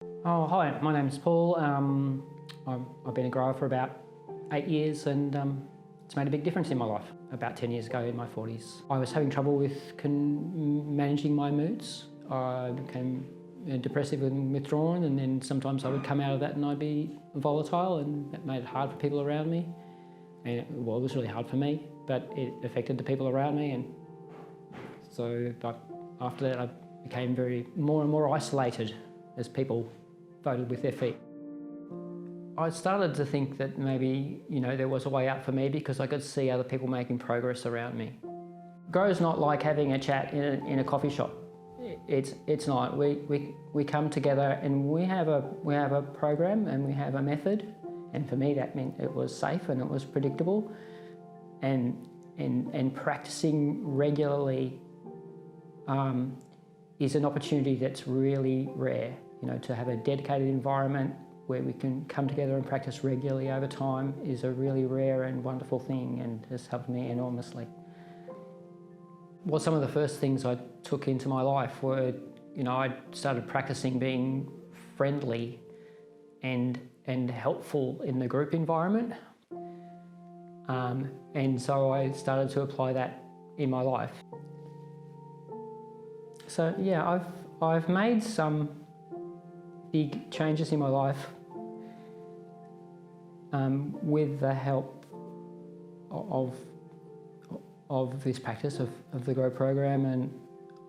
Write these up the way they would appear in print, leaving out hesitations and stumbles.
Oh, hi, my name's Paul. I've been a grower for about 8 years and it's made a big difference in my life. About 10 years ago in my 40s, I was having trouble with managing my moods. I became depressive and withdrawn, and then sometimes I would come out of that and I'd be volatile, and that made it hard for people around me. And it was really hard for me, but it affected the people around me, and so after that I became more and more isolated as people voted with their feet. I started to think that maybe, there was a way out for me because I could see other people making progress around me. Grow's not like having a chat in a coffee shop. It's not. We come together and we have a program and we have a method, and for me that meant it was safe and it was predictable, and practicing regularly is an opportunity that's really rare. To have a dedicated environment where we can come together and practice regularly over time is a really rare and wonderful thing, and has helped me enormously. Well, some of the first things I took into my life were, I started practicing being friendly and helpful in the group environment. And so I started to apply that in my life. So yeah, I've made some big changes in my life with the help of this practice of the GROW program. And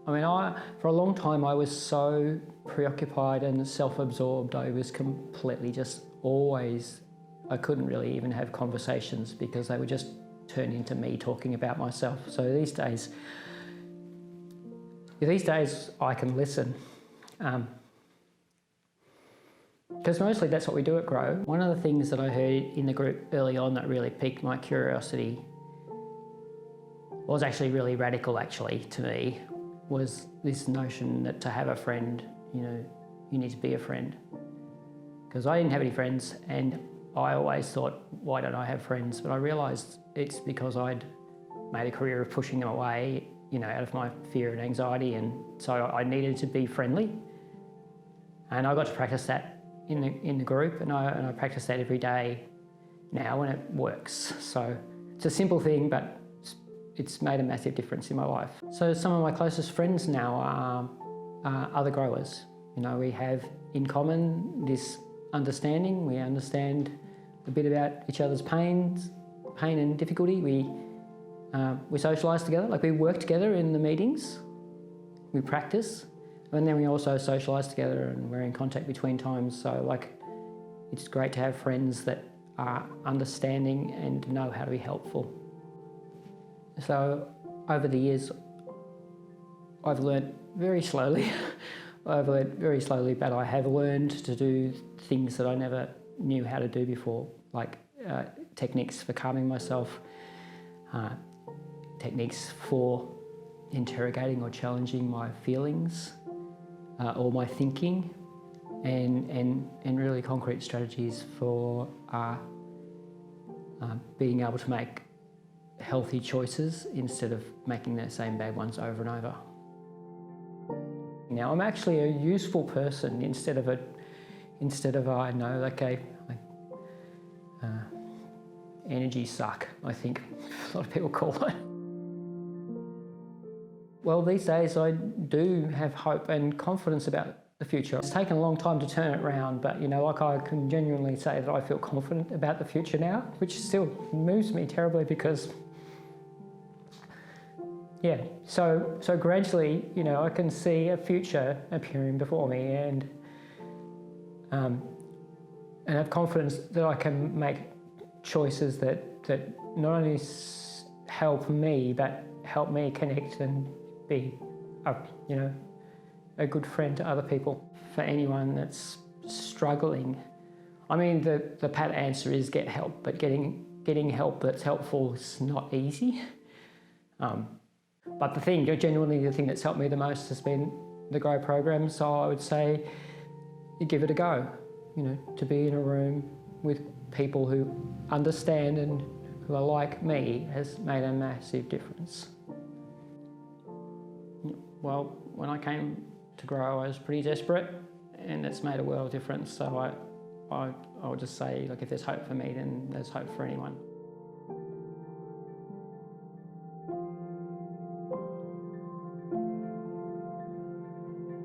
for a long time I was so preoccupied and self-absorbed. I was completely I couldn't really even have conversations because they would just turn into me talking about myself. So these days I can listen. Because mostly that's what we do at GROW. One of the things that I heard in the group early on that really piqued my curiosity was actually really radical to me, was this notion that to have a friend, you need to be a friend. Because I didn't have any friends, and I always thought, why don't I have friends? But I realised it's because I'd made a career of pushing them away, out of my fear and anxiety, and so I needed to be friendly. And I got to practice that in the group, and I practice that every day now, and it works. So it's a simple thing, but it's made a massive difference in my life. So some of my closest friends now are other growers. We have in common this understanding. We understand a bit about each other's pain and difficulty. We socialise together, we work together in the meetings, we practice, and then we also socialise together, and we're in contact between times. So it's great to have friends that are understanding and know how to be helpful. So over the years, I've learnt very slowly. But I have learned to do things that I never knew how to do before, like techniques for calming myself, techniques for interrogating or challenging my feelings or my thinking, and really concrete strategies for being able to make healthy choices instead of making the same bad ones over and over. Now I'm actually a useful person instead of energy suck, I think a lot of people call it. Well, these days I do have hope and confidence about the future. It's taken a long time to turn it around, but I can genuinely say that I feel confident about the future now, which still moves me terribly because, so gradually, I can see a future appearing before me, and have confidence that I can make choices that not only help me, but help me connect and be a good friend to other people. For anyone that's struggling, the pat answer is get help, but getting help that's helpful is not easy. But the thing that's helped me the most has been the GROW program. So I would say, give it a go. To be in a room with people who understand and who are like me has made a massive difference. Well, when I came to GROW, I was pretty desperate, and it's made a world of difference. So I would just say, like, if there's hope for me, then there's hope for anyone.